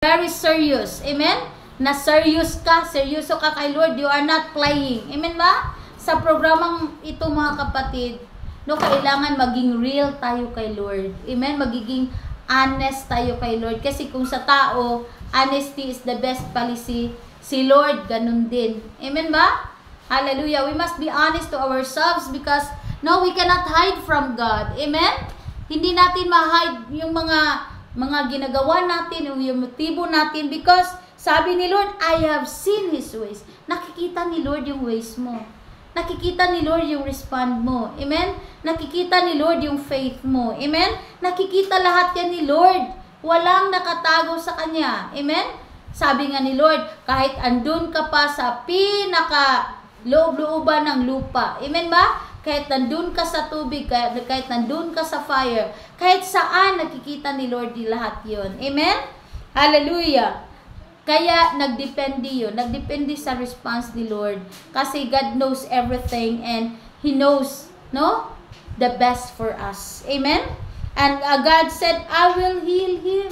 very serious. Amen? Na seryoso ka kay Lord. You are not playing. Amen ba? Sa programang ito mga kapatid, no, kailangan maging real tayo kay Lord. Amen? Magiging honest tayo kay Lord. Kasi kung sa tao, honesty is the best policy. Si Lord, ganun din. Amen ba? Hallelujah. We must be honest to ourselves because no, we cannot hide from God. Amen? Hindi natin ma-hide yung mga ginagawa natin, yung motibo natin because sabi ni Lord, I have seen His ways. Nakikita ni Lord yung ways mo. Nakikita ni Lord yung respond mo. Amen? Nakikita ni Lord yung faith mo. Amen? Nakikita lahat yan ni Lord. Walang nakatago sa Kanya. Amen? Sabi nga ni Lord, kahit andun ka pa sa loob-looban ng lupa. Amen ba? Kahit nandun ka sa tubig, kahit nandun ka sa fire, kahit saan nakikita ni Lord di lahat yun. Amen? Hallelujah! Kaya nagdepende yun. Nagdepende sa response ni Lord. Kasi God knows everything and He knows, no, the best for us. Amen? And God said, I will heal him.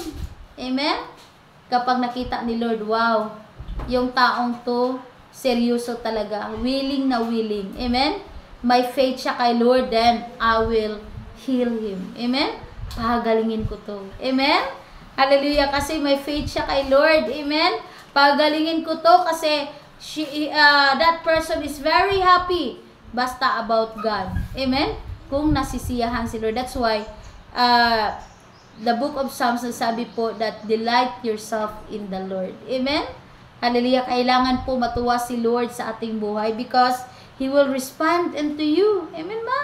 Amen? Kapag nakita ni Lord, wow, yung taong to, seryoso talaga. Willing na willing. Amen? May faith siya kay Lord, then I will heal him. Amen? Pagalingin ko to. Amen? Hallelujah, kasi may faith siya kay Lord. Amen? Pagalingin ko to kasi that person is very happy basta about God. Amen? Kung nasisiyahan si Lord. That's why the book of Psalms sabi po that delight yourself in the Lord. Amen? Hallelujah, kailangan po matuwa si Lord sa ating buhay because He will respond unto you. Amen ba?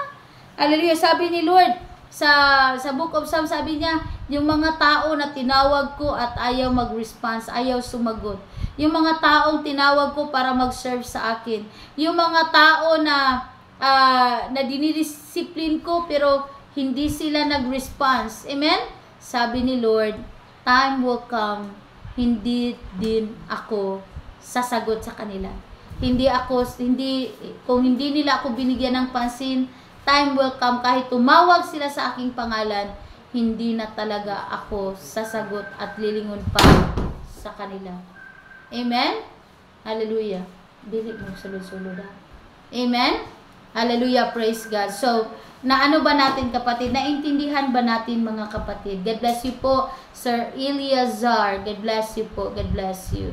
Hallelujah, sabi ni Lord, sa book of Psalms, sabi niya, yung mga tao na tinawag ko at ayaw mag-response, ayaw sumagot. Yung mga taong tinawag ko para mag-serve sa akin. Yung mga tao na dinidisiplin ko pero hindi sila nag-response. Amen? Sabi ni Lord, time will come, hindi din ako sasagot sa kanila. Kung hindi nila ako binigyan ng pansin, time will come, kahit tumawag sila sa aking pangalan, hindi na talaga ako sasagot at lilingon pa sa kanila. Amen? Hallelujah. Dili mo sulod-sulod ha. Amen? Hallelujah. Praise God. So, naano ba natin kapatid? Naintindihan ba natin mga kapatid? God bless you po, Sir Eliazar. God bless you po. God bless you.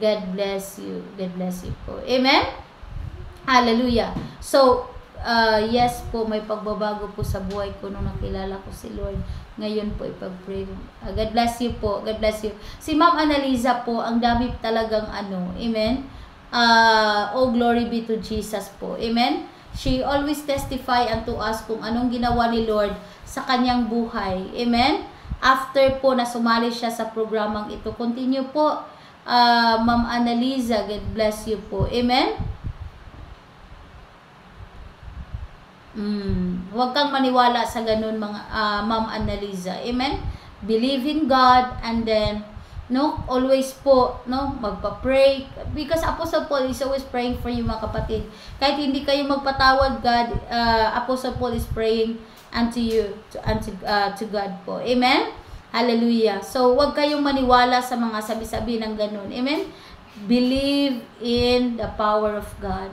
God bless you. God bless you po. Amen? Hallelujah. So, yes po, may pagbabago po sa buhay ko nung nakilala ko si Lord. Ngayon po ipag-pray. God bless you po. God bless you. Si Ma'am Annalisa po, ang dami talagang amen? Oh, glory be to Jesus po. Amen? She always testify unto us kung anong ginawa ni Lord sa kanyang buhay. Amen? After po na sumali siya sa programang ito. Continue po, Ma'am Annalisa. God bless you po. Amen? Huwag kang maniwala sa ganun mga Ma'am Annalisa. Amen? Believe in God and then always po magpa-pray because Apostle Paul is always praying for you mga kapatid. Kahit hindi kayo magpatawad, God, Apostle Paul is praying unto you, to God po. Amen? Hallelujah. So, huwag kayong maniwala sa mga sabi-sabi ng ganun. Amen? Believe in the power of God,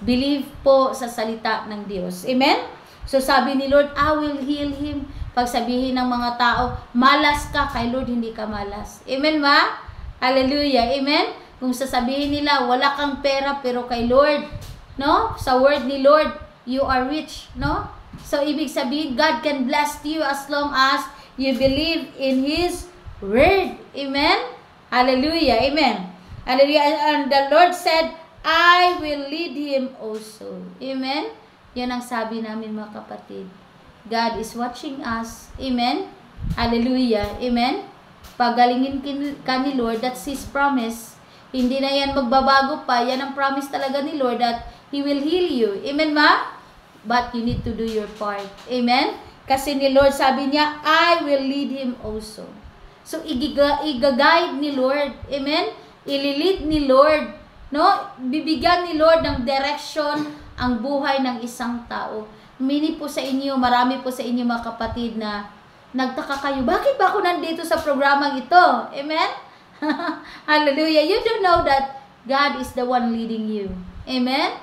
Believe po sa salita ng Diyos. Amen? So sabi ni Lord, I will heal him. Pag sabihin ng mga tao, malas ka, kay Lord hindi ka malas. Amen ba? Hallelujah. Amen? Kung sasabihin nila, wala kang pera, pero kay Lord, sa word ni Lord, you are rich, So ibig sabihin, God can bless you as long as you believe in His word. Amen? Hallelujah. Amen. Hallelujah. And the Lord said, I will lead him also. Amen? Yan ang sabi namin mga kapatid. God is watching us. Amen? Hallelujah. Amen? Pagalingin ka ni Lord, that's His promise. Hindi na yan magbabago pa. Yan ang promise talaga ni Lord that He will heal you. Amen ma? But you need to do your part. Amen? Kasi ni Lord sabi niya, I will lead him also. So, i-guide ni Lord. Amen? Ililid ni Lord. Bibigyan ni Lord ng direction ang buhay ng isang tao. Marami po sa inyo mga kapatid na nagtaka kayo, bakit ba ako nandito sa programang ito? Amen? Hallelujah. You don't know that God is the one leading you. Amen?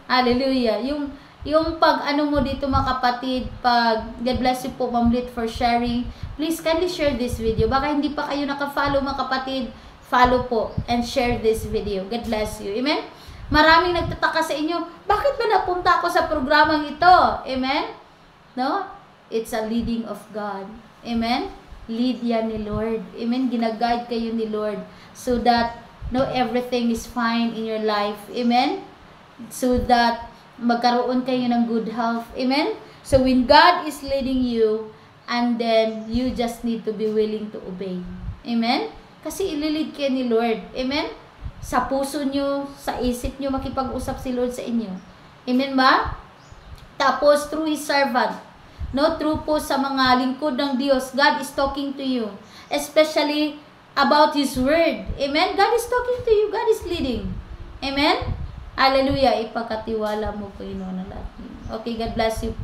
Hallelujah. Yung pag ano mo dito mga kapatid, pag God bless you po Ma'am Lit for sharing. Please kindly share this video. Baka hindi pa kayo naka-follow mga kapatid, follow po and share this video. God bless you. Amen? Maraming nagtataka sa inyo, bakit ba napunta ako sa programang ito? Amen? No? It's a leading of God. Amen? Lead yan ni Lord. Amen? Ginaguide kayo ni Lord so that everything is fine in your life. Amen? So that magkaroon kayo ng good health. Amen? So when God is leading you, and then you just need to be willing to obey. Amen? Kasi ililid kayo ni Lord. Amen? Sa puso nyo, sa isip nyo, makipag-usap si Lord sa inyo. Amen ba? Tapos, through His servant, through po sa mga lingkod ng Diyos, God is talking to you. Especially about His Word. Amen? God is talking to you. God is leading. Amen? Hallelujah. Ipagkatiwala mo po yun na lahat. Okay, God bless you.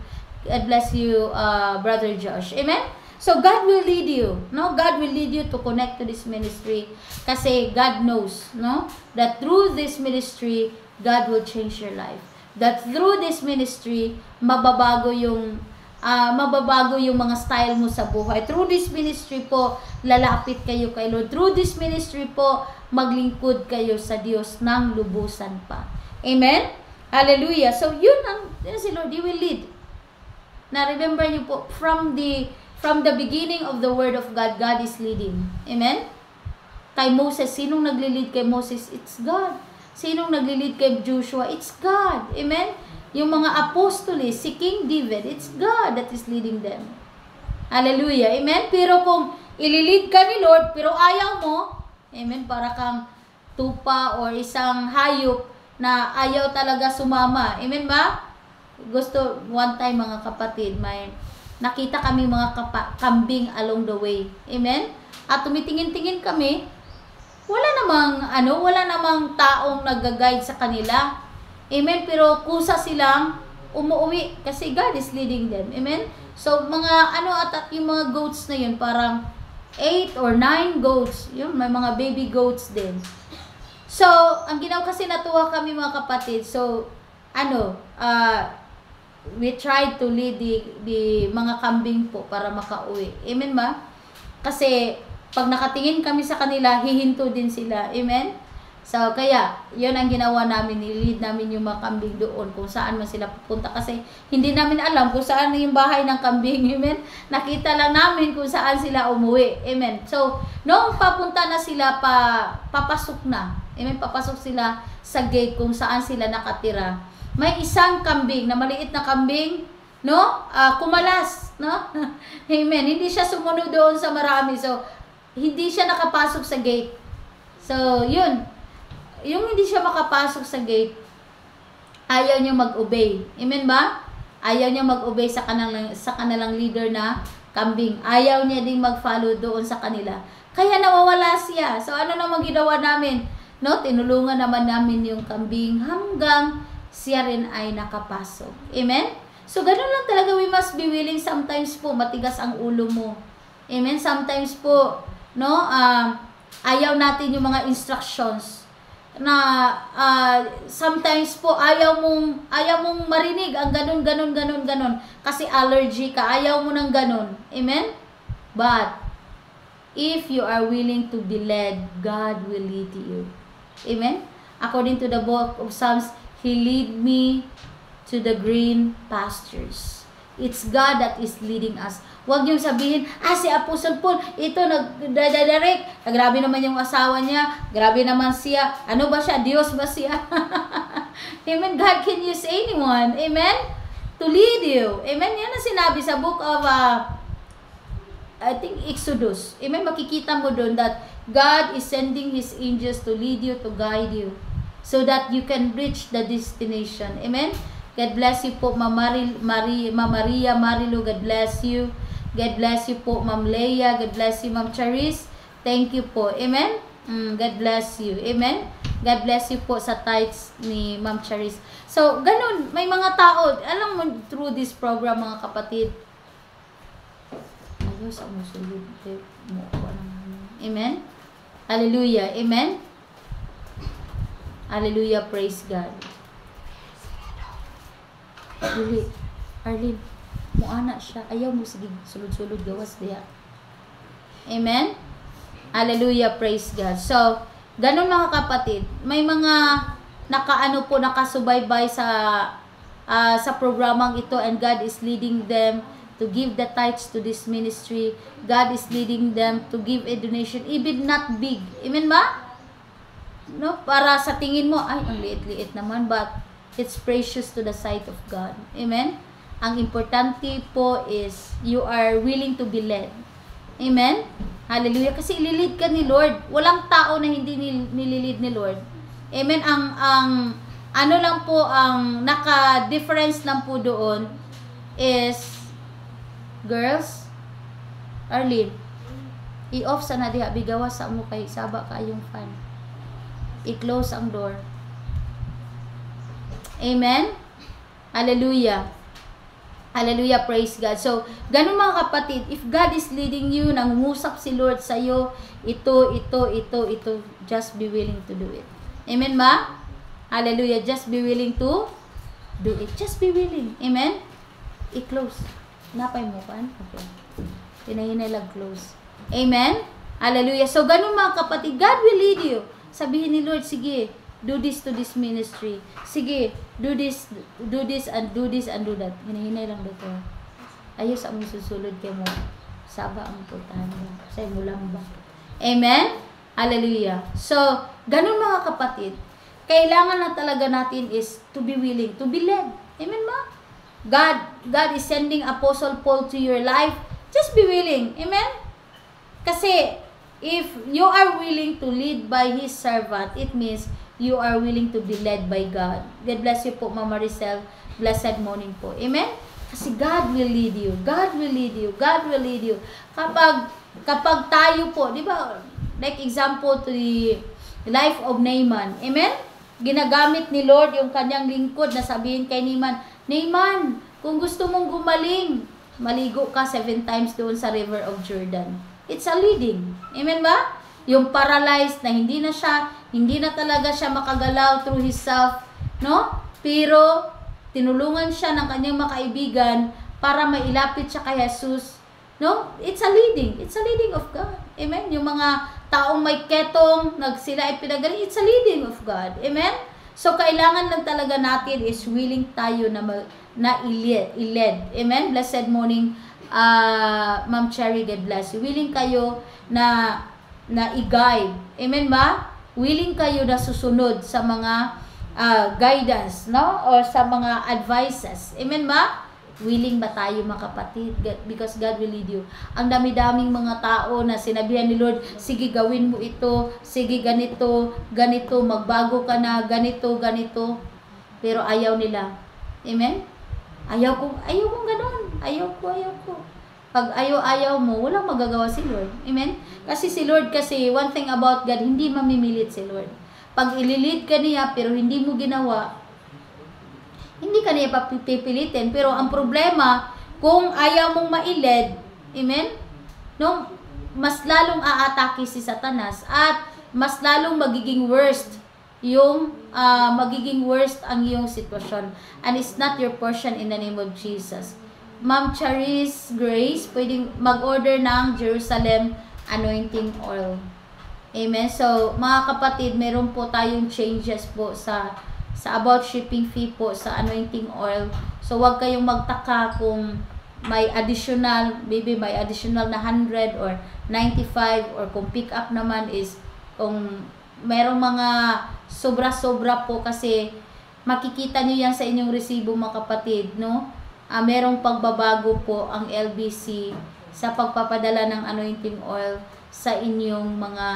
God bless you, Brother Josh. Amen? So, God will lead you. God will lead you to connect to this ministry. Kasi God knows, that through this ministry, God will change your life. That through this ministry, mababago yung mga style mo sa buhay. Through this ministry po, lalapit kayo kay Lord. Through this ministry po, maglingkod kayo sa Diyos ng lubusan pa. Amen? Hallelujah. So, yun si Lord, He will lead. Na remember niyo po, from the beginning of the Word of God, God is leading. Amen? Kay Moses, sinong naglilid kay Moses? It's God. Sinong naglilid kay Joshua? It's God. Amen? Yung mga apostoles, si King David, it's God that is leading them. Hallelujah. Amen? Pero kung ililid ka ni Lord, pero ayaw mo, amen, para kang tupa or isang hayop na ayaw talaga sumama. Amen ba? Gusto, one time mga kapatid, nakita kami mga kambing along the way. Amen? At tumitingin-tingin kami, wala namang taong nag-guide sa kanila. Amen? Pero kusa silang umuwi kasi God is leading them. Amen? So, yung mga goats na yun, parang 8 or 9 goats. Yun, may mga baby goats din. So, ang ginawa kasi natuwa kami mga kapatid. So, we tried to lead the mga kambing po para makauwi. Amen ba? Kasi pag nakatingin kami sa kanila, hihinto din sila. Amen? So, kaya, yun ang ginawa namin. Nilid namin yung mga kambing doon kung saan man sila pupunta. Kasi hindi namin alam kung saan yung bahay ng kambing. Amen? Nakita lang namin kung saan sila umuwi. Amen? So, noong papunta na sila, papasok na. Amen? Papasok sila sa gate kung saan sila nakatira. May isang kambing, na maliit na kambing, kumalas, Amen. Hindi siya sumunod doon sa marami. So, hindi siya nakapasok sa gate. So, yun. Yung hindi siya makapasok sa gate, ayaw niya mag-obey. Amen ba? Ayaw niya mag-obey sa kanilang leader na kambing. Ayaw niya ding mag-follow doon sa kanila. Kaya nawawala siya. So, ano naman ginawa namin? Tinulungan naman namin yung kambing hanggang siya rin ay nakapasok. Amen? So, ganun lang talaga. We must be willing. Sometimes po, matigas ang ulo mo. Amen? Sometimes po, ayaw natin yung mga instructions. Sometimes po, ayaw mong marinig ang ganun. Kasi allergy ka. Ayaw mo ng ganun. Amen? But, if you are willing to be led, God will lead you. Amen? According to the book of Psalms, He lead me to the green pastures. It's God that is leading us. Huwag niyong sabihin, si Apostle Paul, ito, nagdadarek. Grabe naman yung asawa niya. Grabe naman siya. Ano ba siya? Diyos ba siya? Amen. God can use anyone. Amen. To lead you. Amen. Yan ang sinabi sa book of, I think, Exodus. Amen. Makikita mo doon that God is sending His angels to lead you, to guide you, so that you can reach the destination. Amen? God bless you po, Ma'am Maria Marilo. God bless you. God bless you po, Ma'am Leia. God bless you, Ma'am Charis. Thank you po. Amen? God bless you. Amen? God bless you po sa tithes ni Ma'am Charis. So, ganun. May mga tao, alam mo, through this program, mga kapatid, Ayaw sa musulod. Mo ko naman. Amen? Hallelujah. Amen? Hallelujah. Praise God. Dili. Arlene, muana siya. Ayaw mo sige sulod-sulod gawas diya. Amen? Hallelujah. Praise God. So, ganun mga kapatid, may mga nakasubaybay sa programang ito, and God is leading them to give the tithes to this ministry. God is leading them to give a donation, even not big. Amen ba? No, para sa tingin mo, ay, ang liit-liit naman, but it's precious to the sight of God. Amen? Ang importante po is you are willing to be led. Amen? Hallelujah. Kasi ililid ka ni Lord. Walang tao na hindi nililid ni Lord. Amen? Ang ano lang po, ang naka-difference lang po doon is, girls, Arlene, i-off sa na diha, bigawas sa mo kay saba kayong fan. I-close ang door. Amen? Hallelujah. Hallelujah, praise God. So, ganun mga kapatid, if God is leading you, nangungusap si Lord sa iyo, ito, just be willing to do it. Amen ba? Hallelujah, just be willing to do it. Just be willing. Amen? I-close. Napay mo kan? Okay. Pinahinay lang close. Amen? Hallelujah. So, ganun mga kapatid, God will lead you. Sabihin ni Lord, sige, do this to this ministry. Sige, do this and do this and do that. Hinahinay lang dito. Ayos ang susulod kay mo. Saba ang putahan mo. Sa mo lang ba? Amen? Hallelujah. So, ganun mga kapatid, kailangan na talaga natin is to be willing, to be led. Amen ba? God is sending Apostle Paul to your life. Just be willing. Amen? Kasi, if you are willing to lead by His servant, it means you are willing to be led by God. God bless you po, Mama Maricel. Blessed morning po. Amen? Kasi God will lead you. God will lead you. God will lead you. Kapag tayo po, di ba, like example to the life of Naaman. Amen? Ginagamit ni Lord yung kanyang lingkod na sabihin kay Naaman, Naaman, kung gusto mong gumaling, maligo ka 7 times doon sa river of Jordan. It's a leading. Amen ba? Yung paralyzed na hindi na talaga siya makagalaw through himself, no? Pero tinulungan siya ng kanyang mga kaibigan para mailapit siya kay Jesus, no? It's a leading. It's a leading of God. Amen? Yung mga taong may ketong, sila ay pinagaling, it's a leading of God. Amen? So, kailangan lang talaga natin is willing tayo na i-led. Amen? Blessed morning, Ma'am Cherry, God bless you. Willing kayo na i-guide. Amen ba? Willing kayo na susunod sa mga guidance, no? Or sa mga advices. Amen ba? Willing ba tayo mga kapatid? Because God will lead you. Ang dami-daming mga tao na sinabihan ni Lord, sige gawin mo ito, sige ganito, magbago ka na, ganito. Pero ayaw nila. Amen? Ayaw kong ganon. Ayaw ko. Pag ayaw mo, walang magagawa si Lord. Amen? Kasi si Lord one thing about God, hindi mamimilit si Lord. Pag ililid ka niya, pero hindi mo ginawa, hindi ka niya papipilitin. Pero ang problema, kung ayaw mong mailed, amen? No, mas lalong aatake si Satanas at mas lalong magiging worst ang iyong sitwasyon. And it's not your portion in the name of Jesus. Ma'am Charis Grace, pwedeng mag-order ng Jerusalem anointing oil. Amen. So, mga kapatid, meron po tayong changes po sa about shipping fee po sa anointing oil. So, wag kayong magtaka kung may additional na 100 or 95 or kung pick up naman is kung merong mga sobra-sobra po kasi makikita nyo yan sa inyong resibo mga kapatid, no? Merong pagbabago po ang LBC sa pagpapadala ng anointing oil sa inyong mga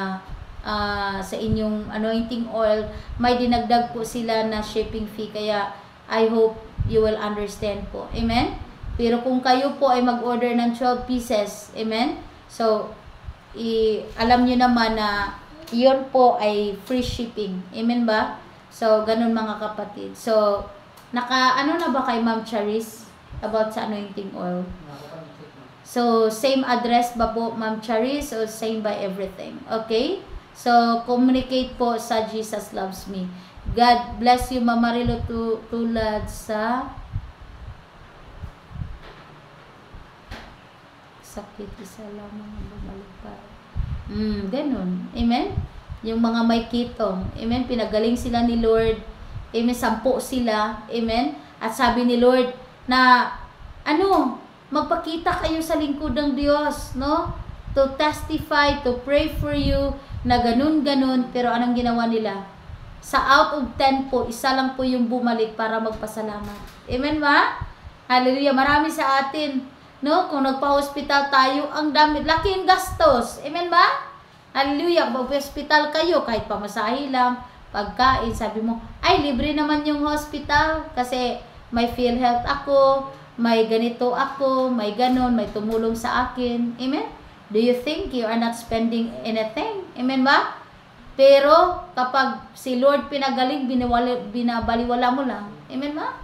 sa inyong anointing oil. May dinagdag po sila na shipping fee, kaya I hope you will understand po. Amen? Pero kung kayo po ay mag-order ng 12 pieces, amen? So, alam nyo naman na yun po ay free shipping. Amen ba? So, ganun mga kapatid. So, ano na ba kay Ma'am Charis about sa anointing oil? So, same address ba po, Ma'am Charis, o same by everything? Okay? So, communicate po sa Jesus Loves Me. God bless you, Ma'am Marilo, tulad sa sakit, isa lamang ang bumalik pa. Ganun. Amen? Yung mga may kitong. Amen? Pinagaling sila ni Lord. Amen? 10 sila. Amen? At sabi ni Lord na, magpakita kayo sa lingkod ng Diyos, no? To testify, to pray for you, na ganun-ganun. Pero anong ginawa nila? Sa out of 10 po, isa lang po yung bumalik para magpasalamat. Amen ba? Hallelujah. Marami sa atin, no? Kung nagpa-hospital tayo, ang dami, laki yung gastos. Amen ba? Hallelujah. Kung hospital kayo, kahit pamasahe lang, pagkain, sabi mo, ay, libre naman yung hospital kasi may PhilHealth ako, may ganito ako, may ganon, may tumulong sa akin. Amen? Do you think you are not spending anything? Amen ba? Pero, kapag si Lord pinagaling, binabaliwala mo lang. Amen ba?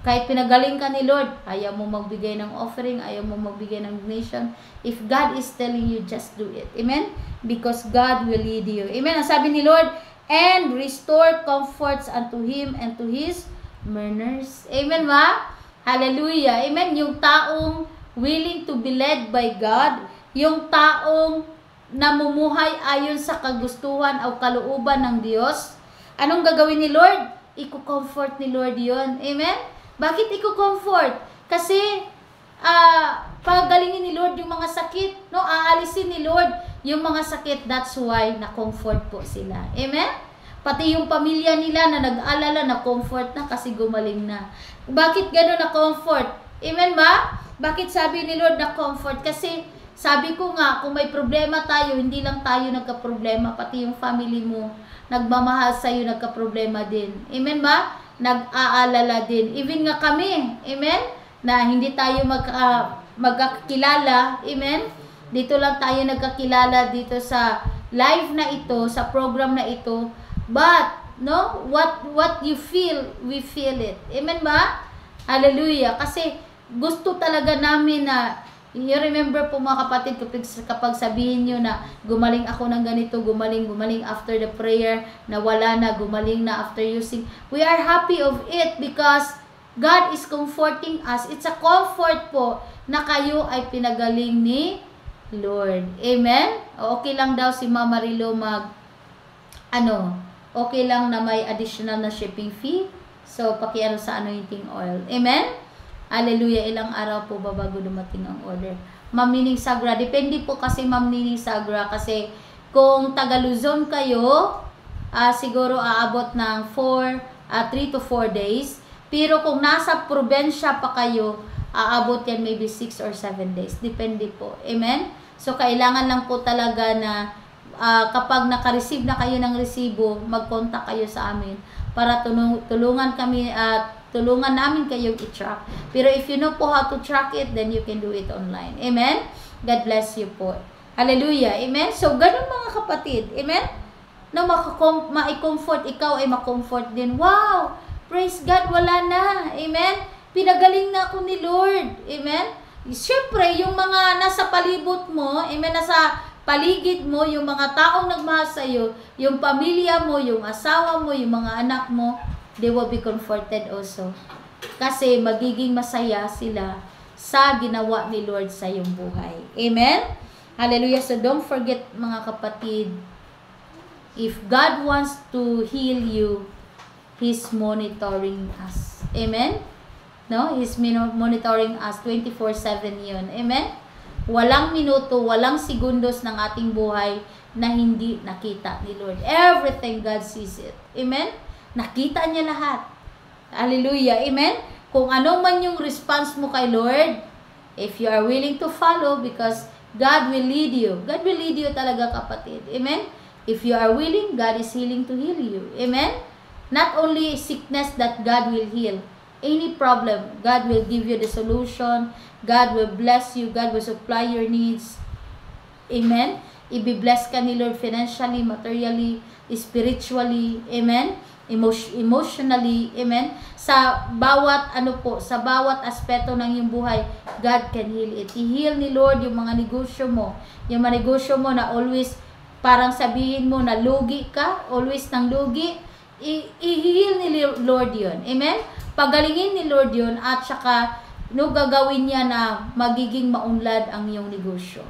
Kahit pinagaling ka ni Lord, ayaw mo magbigay ng offering, ayaw mo magbigay ng donation. If God is telling you, just do it. Amen? Because God will lead you. Amen? Ang sabi ni Lord, and restore comforts unto him and to his mourners. Amen ba? Hallelujah. Amen? Yung taong willing to be led by God, yung taong namumuhay ayon sa kagustuhan o kalooban ng Diyos, anong gagawin ni Lord? Iko-comfort ni Lord yun. Amen? Bakit iko-comfort? Kasi pagalingin ni Lord yung mga sakit, no? Aalisin ni Lord yung mga sakit. That's why na-comfort po sila. Amen? Pati yung pamilya nila na nag-alala, na-comfort na kasi gumaling na. Bakit gano'n na-comfort? Amen ba? Bakit sabi ni Lord na-comfort? Kasi sabi ko nga, kung may problema tayo, hindi lang tayo nagka-problema, pati yung family mo nagmamahal sa'yo, nagka-problema din. Amen ba? Nag-aalala din. Even nga kami, amen, na hindi tayo magkakilala, amen, dito lang tayo nagkakilala dito sa live na ito, sa program na ito, but, no, what you feel, we feel it. Amen ba? Hallelujah. Kasi, gusto talaga namin na, you remember po mga kapatid, kapag sabihin nyo na gumaling ako ng ganito, gumaling after the prayer, na wala na, gumaling na after using, we are happy of it because God is comforting us. It's a comfort po na kayo ay pinagaling ni Lord. Amen? Okay lang daw si Mama Rilo okay lang na may additional na shipping fee. So, pakiano sa anointing oil. Amen? Hallelujah. Ilang araw po ba bago dumating ang order? Ma'am Nining Sagra. Depende po kasi Ma'am Nining Sagra. Kasi kung taga Luzon kayo, siguro aabot ng 3 to 4 days. Pero kung nasa probensya pa kayo, aabot yan maybe 6 or 7 days. Depende po. Amen? So, kailangan lang po talaga na kapag naka-receive na kayo ng resibo, mag-contact kayo sa amin para tulungan kami tulungan namin kayong i-track. Pero if you know po how to track it, then you can do it online. Amen? God bless you po. Hallelujah. Amen? So, ganun mga kapatid. Amen? Na ma-comfort, ikaw ay ma-comfort din. Wow! Praise God, wala na. Amen? Pinagaling na ako ni Lord. Amen? Siyempre, yung mga nasa palibot mo, amen, nasa paligid mo, yung mga taong nagmahal sa'yo, yung pamilya mo, yung asawa mo, yung mga anak mo, they will be comforted also. Kasi magiging masaya sila sa ginawa ni Lord sa iyong buhay. Amen? Hallelujah. So don't forget mga kapatid, if God wants to heal you, He's monitoring us. Amen? No? He's monitoring us 24/7 yun. Amen? Walang minuto, walang segundos ng ating buhay na hindi nakita ni Lord. Everything God sees it. Amen? Nakita niya lahat. Hallelujah. Amen? Kung ano man yung response mo kay Lord, if you are willing to follow, because God will lead you. God will lead you talaga, kapatid. Amen? If you are willing, God is willing to heal you. Amen? Not only sickness that God will heal. Any problem, God will give you the solution. God will bless you. God will supply your needs. Amen? I-bless ka ni Lord financially, materially, spiritually. Amen? emotionally, amen, sa bawat sa bawat aspeto ng iyong buhay, God can heal it. I-heal ni Lord yung mga negosyo mo, yung mga negosyo mo na always parang sabihin mo na lugi ka, always nang lugi, i-heal ni Lord yun, amen. Pagalingin ni Lord yun, at saka gagawin niya na magiging maunlad ang iyong negosyo.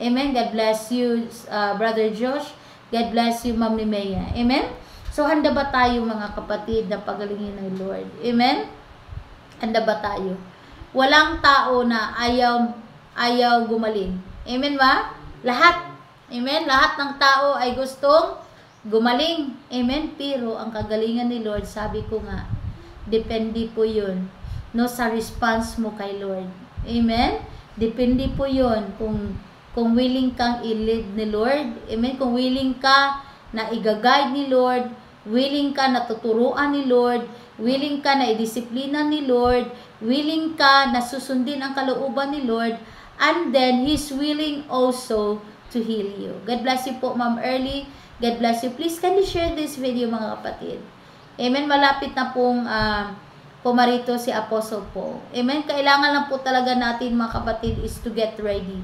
Amen. God bless you, Brother Josh. God bless you, Ma'am Nimea. Amen. So, handa ba tayo mga kapatid na pagalingin ng Lord? Amen? Handa ba tayo? Walang tao na ayaw gumaling. Amen ba? Lahat. Amen? Lahat ng tao ay gustong gumaling. Amen? Pero ang kagalingan ni Lord, sabi ko nga, depende po yun sa response mo kay Lord. Amen? Depende po yun kung willing kang i-lead ni Lord. Amen? Kung willing ka na i-guide ni Lord, willing ka na tuturuan ni Lord, willing ka na i-disiplina ni Lord, willing ka na susundin ang kalooban ni Lord, and then He's willing also to heal you. God bless you po, Ma'am Early. God bless you. Please, can you share this video, mga kapatid? Amen. Malapit na pong pumarito si Apostle Paul. Amen. Kailangan lang po talaga natin, mga kapatid, is to get ready.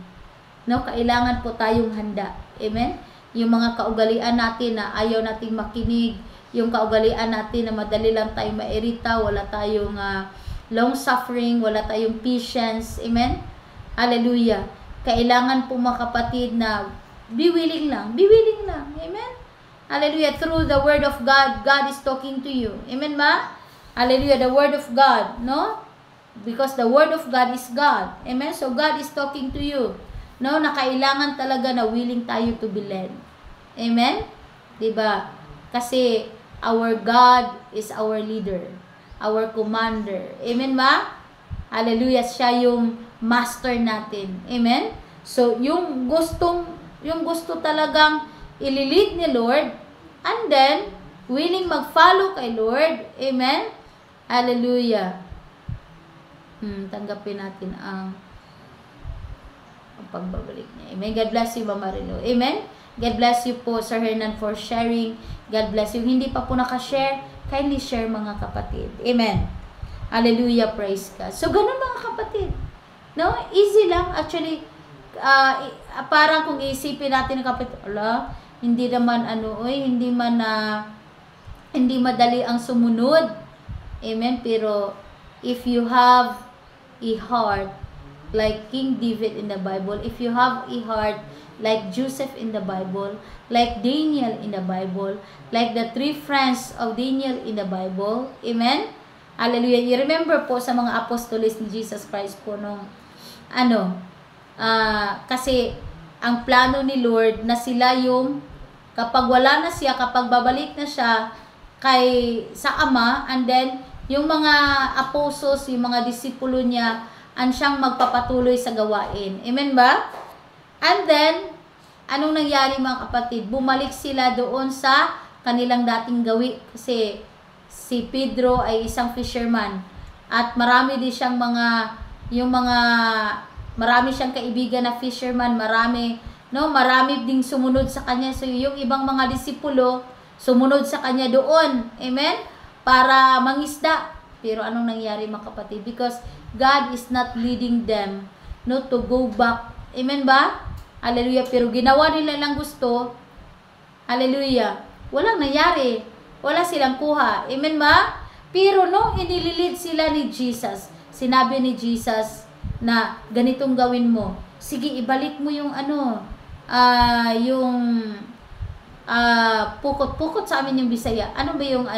Kailangan po tayong handa. Amen. Yung mga kaugalian natin na ayaw nating makinig, yung kaugalian natin na madali lang tayong mairita, wala tayong long suffering, wala tayong patience. Amen? Hallelujah. Kailangan po, mga kapatid, na be willing lang. Be willing lang. Amen? Hallelujah. Through the Word of God, God is talking to you. Amen ba? Hallelujah. The Word of God, no? Because the Word of God is God. Amen? So, God is talking to you. No, na kailangan talaga na willing tayo to be led. Amen? Diba? Kasi our God is our leader, our commander. Amen ba? Hallelujah. Siya yung master natin. Amen? So, yung gusto talagang ililid ni Lord, and then willing mag-follow kay Lord. Amen? Hallelujah. Tanggapin natin ang pagbabalik niya. Amen. God bless you, Mama Rilo. Amen. God bless you po, Sir Hernan, for sharing. God bless you. Hindi pa po nakashare, kindly share, mga kapatid. Amen. Hallelujah. Praise God. So, ganun, mga kapatid. No? Easy lang. Actually, parang kung isipin natin, kapatid, hindi naman hindi madali ang sumunod. Amen. Pero, if you have a heart like King David in the Bible, if you have a heart like Joseph in the Bible, like Daniel in the Bible, like the 3 friends of Daniel in the Bible, amen? Hallelujah. You remember po sa mga apostoles ni Jesus Christ po kasi ang plano ni Lord na sila yung, kapag wala na siya, kapag babalik na siya sa Ama, and then yung mga apostles, yung mga disipulo niya, siyang magpapatuloy sa gawain. Amen ba? And then, anong nangyari, mga kapatid? Bumalik sila doon sa kanilang dating gawi. Kasi si Pedro ay isang fisherman. At marami din siyang marami siyang kaibigan na fisherman. Marami ding sumunod sa kanya. So, yung ibang mga disipulo, sumunod sa kanya doon. Amen? Para mangisda. Pero anong nangyari, mga kapatid? Because God is not leading them to go back. Amen ba? Hallelujah. Pero ginawa nila lang gusto. Hallelujah. Walang nangyari. Wala silang kuha. Amen ba? Pero inililid sila ni Jesus, sinabi ni Jesus na ganitong gawin mo. Sige, ibalik mo yung pukot sa amin yung Bisaya. Ano ba yung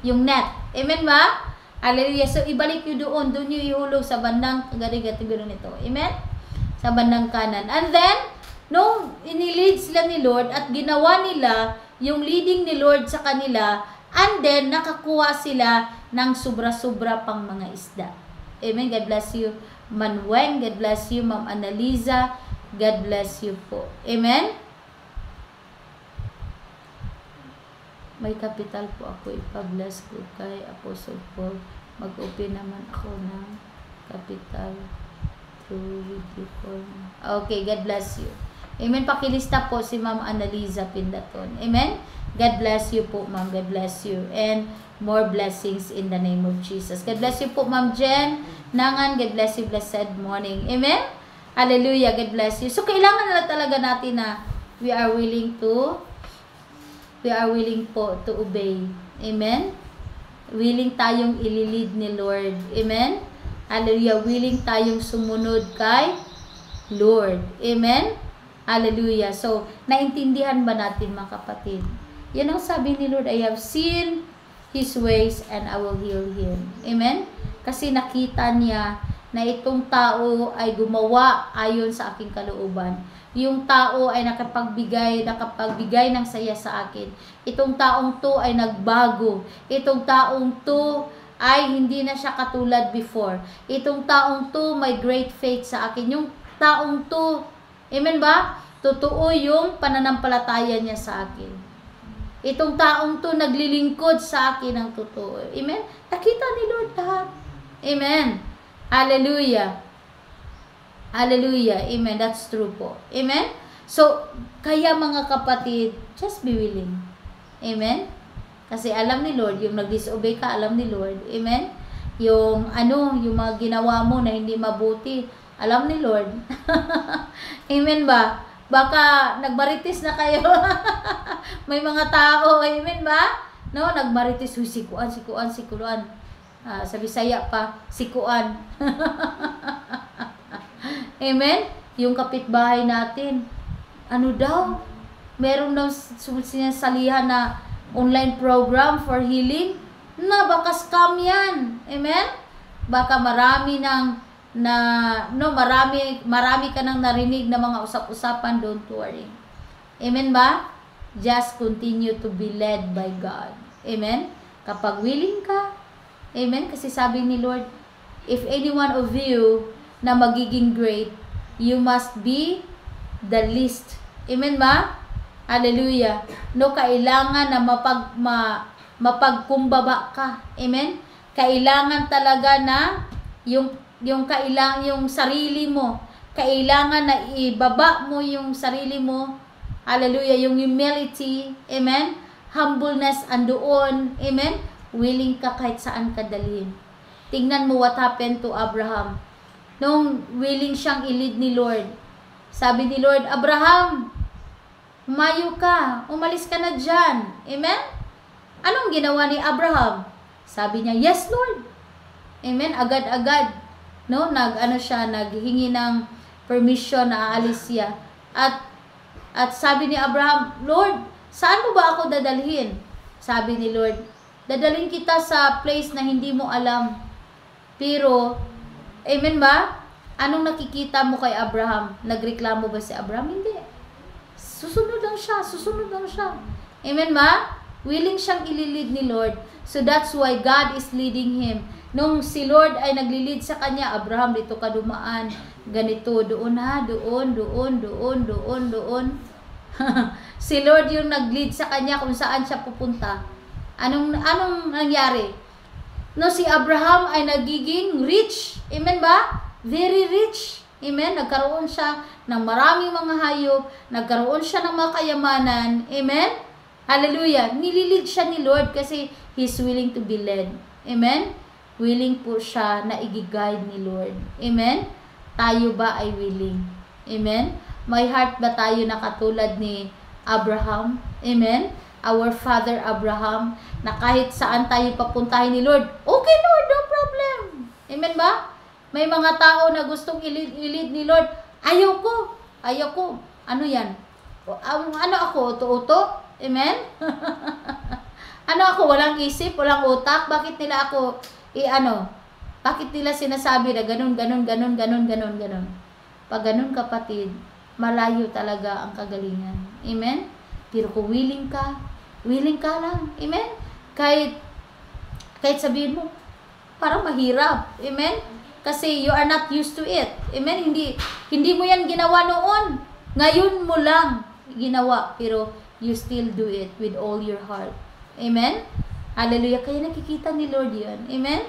yung net. Amen ba? Hallelujah. So, ibalik nyo doon nyo ihulog sa bandang gano'n ito. Amen? Sa bandang kanan. And then, inilid sila ni Lord at ginawa nila yung leading ni Lord sa kanila, and then, nakakuha sila ng sobra-sobra pang mga isda. Amen? God bless you, Manueng. God bless you, Ma'am Annaliza. God bless you po. Amen? May kapital po ako, ipa-bless ko kay Apostle Paul. Mag-open naman ako ng kapital through video call. Okay, God bless you. Amen. Pakilista po si Ma'am Annaliza Pindaton. Amen. God bless you po, Ma'am. God bless you. And more blessings in the name of Jesus. God bless you po, Ma'am Jen Nangan. God bless you. Blessed morning. Amen. Hallelujah. God bless you. So, kailangan na talaga natin na we are willing po to obey. Amen. Willing tayong ililid ni Lord. Amen. Hallelujah. Willing tayong sumunod kay Lord. Amen. Hallelujah. So, naintindihan ba natin mga kapatid? Yan ang sabi ni Lord, I have seen His ways and I will heal him. Amen? Kasi nakita niya na itong tao ay gumawa ayon sa aking kalooban. Yung tao ay nakapagbigay ng saya sa akin. Itong taong to ay nagbago. Itong taong to ay hindi na siya katulad before. Itong taong to may great faith sa akin. Yung taong to, amen ba? Totoo yung pananampalataya niya sa akin. Itong taong to naglilingkod sa akin ng totoo. Amen? Nakita ni Lord lahat. Amen. Hallelujah. Hallelujah. Amen. That's true po. Amen? So, kaya mga kapatid, just be willing. Amen? Kasi alam ni Lord, yung nag-disobey ka, alam ni Lord. Amen? Yung mga ginawa mo na hindi mabuti, alam ni Lord. Amen ba? Baka nagmarites na kayo. May mga tao, amen ba? No, nagmarites, sikuan. Sa Bisaya pa, sikuan. Amen? Yung kapitbahay natin, ano daw? Meron daw sinasalihan na online program for healing. Baka scam yan. Amen? Baka marami ka nang narinig na mga usap-usapan, don't worry. Amen ba? Just continue to be led by God. Amen? Kapag willing ka, amen? Kasi sabi ni Lord, if any one of you na magiging great, you must be the least. Amen ba? Hallelujah. No, kailangan na mapagkumbaba ka. Amen? Kailangan talaga na yung sarili mo, kailangan na ibaba mo yung sarili mo. Hallelujah. Yung humility. Amen. Humbleness andoon. Amen. Willing ka kahit saan ka dalhin. Tingnan mo what happened to Abraham. Nung willing siyang ilid ni Lord. Sabi ni Lord, Abraham, humayo ka. Umalis ka na dyan. Amen. Anong ginawa ni Abraham? Sabi niya, yes Lord. Amen. Agad-agad. No, naghingi ng permission na aalis siya. At sabi ni Abraham, Lord, saan mo ba ako dadalhin? Sabi ni Lord, dadalhin kita sa place na hindi mo alam. Pero, amen ba? Anong nakikita mo kay Abraham? Nagreklamo ba si Abraham? Hindi. Susunod lang siya. Amen ba? Willing siyang ililid ni Lord. So that's why God is leading him. Nung si Lord ay naglilid sa kanya, Abraham, dito ka dumaan, ganito, doon. Si Lord yung nag-lead sa kanya kung saan siya pupunta. Anong nangyari? No, si Abraham ay nagiging rich. Amen ba? Very rich. Amen? Nagkaroon siya ng maraming mga hayop, nagkaroon siya ng mga kayamanan. Amen? Hallelujah. Nililid siya ni Lord kasi He's willing to be led. Amen? Willing po siya na i-guide ni Lord. Amen? Tayo ba ay willing? Amen? May heart ba tayo na katulad ni Abraham? Amen? Our father Abraham, na kahit saan tayo papuntahin ni Lord, okay Lord, no problem. Amen ba? May mga tao na gustong ilid ni Lord, ayaw ko. Ano yan? Ano ako? Uto-uto? Amen? Ano ako? Walang isip? Walang utak? Bakit nila ako bakit nila sinasabi na ganun. Pag ganun kapatid, malayo talaga ang kagalingan. Amen? Pero kung willing ka lang. Amen? Kahit sabihin mo, parang mahirap. Amen? Kasi you are not used to it. Amen? Hindi mo yan ginawa noon. Ngayon mo lang ginawa. Pero you still do it with all your heart. Amen? Hallelujah. Kaya nakikita ni Lord yan. Amen?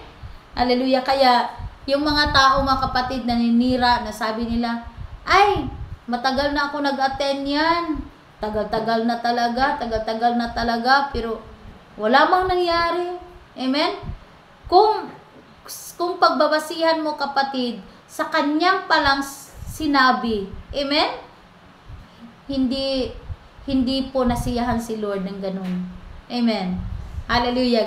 Hallelujah. Kaya yung mga tao, mga kapatid, naninira, na sabi nila, ay, Matagal na ako nag-attend yan. Tagal-tagal na talaga, pero wala mang nangyari. Amen? Kung pagbabasihan mo, kapatid, sa kanyang palang sinabi, amen? Hindi po nasiyahan si Lord ng ganun. Amen. Hallelujah.